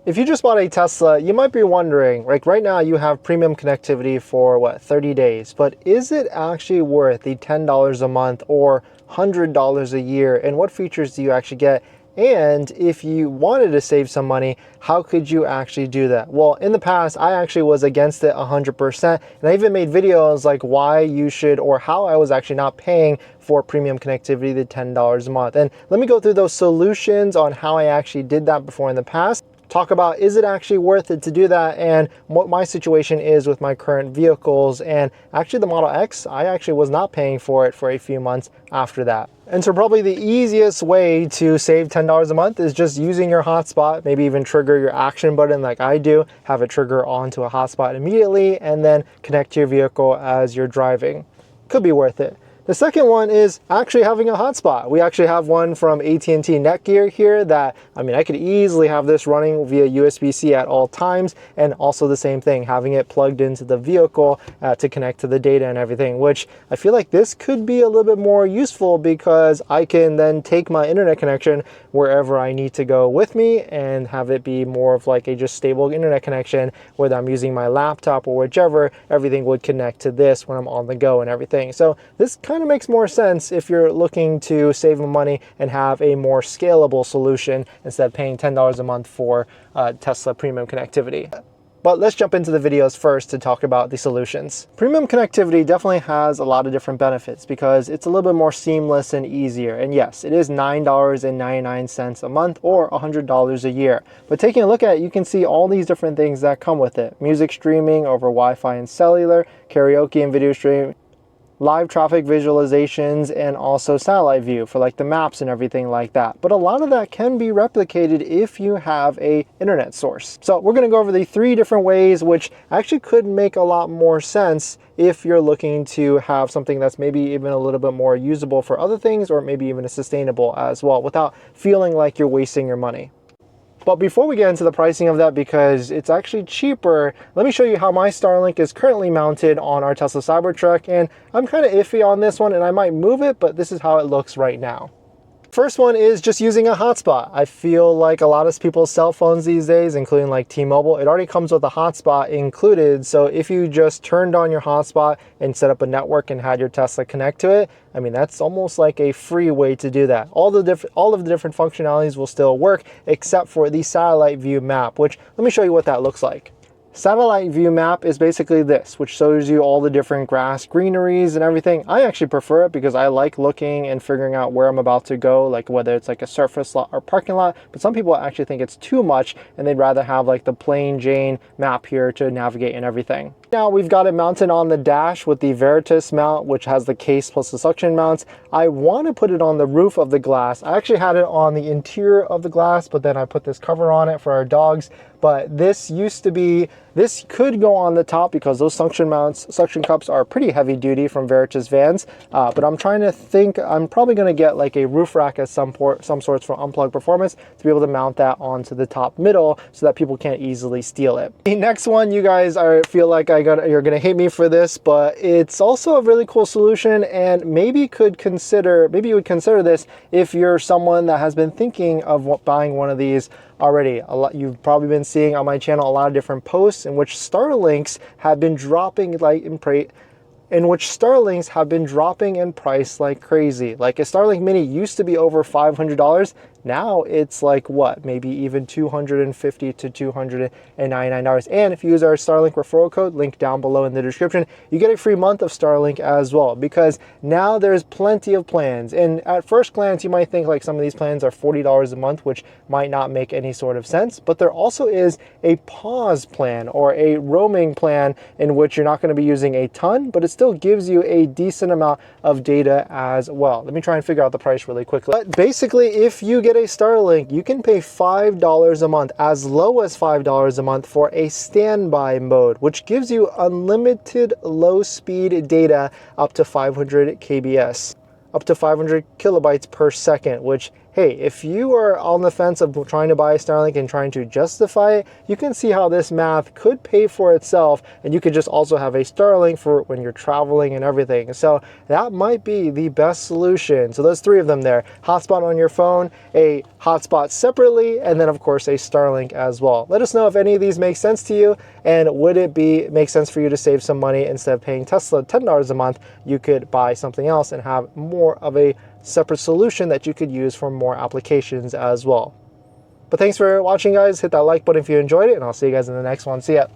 If you just bought a Tesla, you might be wondering, like right now you have premium connectivity for what, 30 days, but is it actually worth the $10 a month or $100 a year? And what features do you actually get? And if you wanted to save some money, how could you actually do that? Well, in the past, I actually was against it 100%. And I even made videos like why you should, or how I was actually not paying for premium connectivity, the $10 a month. And let me go through those solutions on how I actually did that before in the past. Talk about, is it actually worth it to do that, and what my situation is with my current vehicles. And actually the Model X, I actually was not paying for it for a few months after that. And so probably the easiest way to save $10 a month is just using your hotspot, maybe even trigger your action button like I do, have it trigger onto a hotspot immediately, and then connect to your vehicle as you're driving. Could be worth it. The second one is actually having a hotspot. We actually have one from AT&T Netgear here that, I mean, I could easily have this running via USB-C at all times, and also the same thing, having it plugged into the vehicle to connect to the data and everything, which I feel like this could be a little bit more useful because I can then take my internet connection wherever I need to go with me and have it be more of like a just stable internet connection, whether I'm using my laptop or whichever, everything would connect to this when I'm on the go and everything. So this kind of makes more sense if you're looking to save money and have a more scalable solution instead of paying $10 a month for Tesla premium connectivity. But let's jump into the videos first to talk about the solutions. Premium connectivity definitely has a lot of different benefits because it's a little bit more seamless and easier. And yes, it is $9.99 a month or $100 a year. But taking a look at it, you can see all these different things that come with it. Music streaming over Wi-Fi and cellular, karaoke and video streaming, live traffic visualizations, and also satellite view for like the maps and everything like that. But a lot of that can be replicated if you have a internet source. So we're going to go over the 3 different ways, which actually could make a lot more sense if you're looking to have something that's maybe even a little bit more usable for other things, or maybe even sustainable as well, without feeling like you're wasting your money. But before we get into the pricing of that, because it's actually cheaper, let me show you how my Starlink is currently mounted on our Tesla Cybertruck. And I'm kind of iffy on this one and I might move it, but this is how it looks right now. First one is just using a hotspot. I feel like a lot of people's cell phones these days, including like T-Mobile, it already comes with a hotspot included. So if you just turned on your hotspot and set up a network and had your Tesla connect to it, I mean, that's almost like a free way to do that. All of the different functionalities will still work except for the satellite view map, which let me show you what that looks like. Satellite view map is basically this, which shows you all the different grass, greeneries and everything. I actually prefer it because I like looking and figuring out where I'm about to go, like whether it's like a surface lot or parking lot. But some people actually think it's too much and they'd rather have like the plain Jane map here to navigate and everything. Now we've got it mounted on the dash with the Veritas mount, which has the case plus the suction mounts. I want to put it on the roof of the glass. I actually had it on the interior of the glass, but then I put this cover on it for our dogs. But this could go on the top because those suction cups are pretty heavy duty from Veritas vans. But I'm trying to think, I'm probably going to get like a roof rack of some sorts from Unplugged Performance to be able to mount that onto the top middle so that people can't easily steal it. The next one, you guys feel like you're going to hate me for this, but it's also a really cool solution, and maybe you would consider this if you're someone that has been thinking of buying one of these already. You've probably been seeing on my channel a lot of different posts in which Starlinks have been dropping in price like crazy. Like a Starlink Mini used to be over $500. Now it's like what, maybe even $250 to $299. And if you use our Starlink referral code, link down below in the description, you get a free month of Starlink as well, because now there's plenty of plans. And at first glance, you might think like some of these plans are $40 a month, which might not make any sort of sense. But there also is a pause plan or a roaming plan in which you're not going to be using a ton, but it still gives you a decent amount of data as well. Let me try and figure out the price really quickly. But basically, if you get a Starlink, you can pay $5 a month, as low as $5 a month for a standby mode, which gives you unlimited low speed data up to 500 kbs, up to 500 kilobytes per second, which, hey, if you are on the fence of trying to buy a Starlink and trying to justify it, you can see how this math could pay for itself, and you could just also have a Starlink for when you're traveling and everything. So that might be the best solution. So those 3 of them there: hotspot on your phone, a hotspots separately, and then of course a Starlink as well. Let us know if any of these make sense to you, and would it make sense for you to save some money? Instead of paying Tesla $10 a month, you could buy something else and have more of a separate solution that you could use for more applications as well. But thanks for watching, guys. Hit that like button if you enjoyed it, and I'll see you guys in the next one. See ya.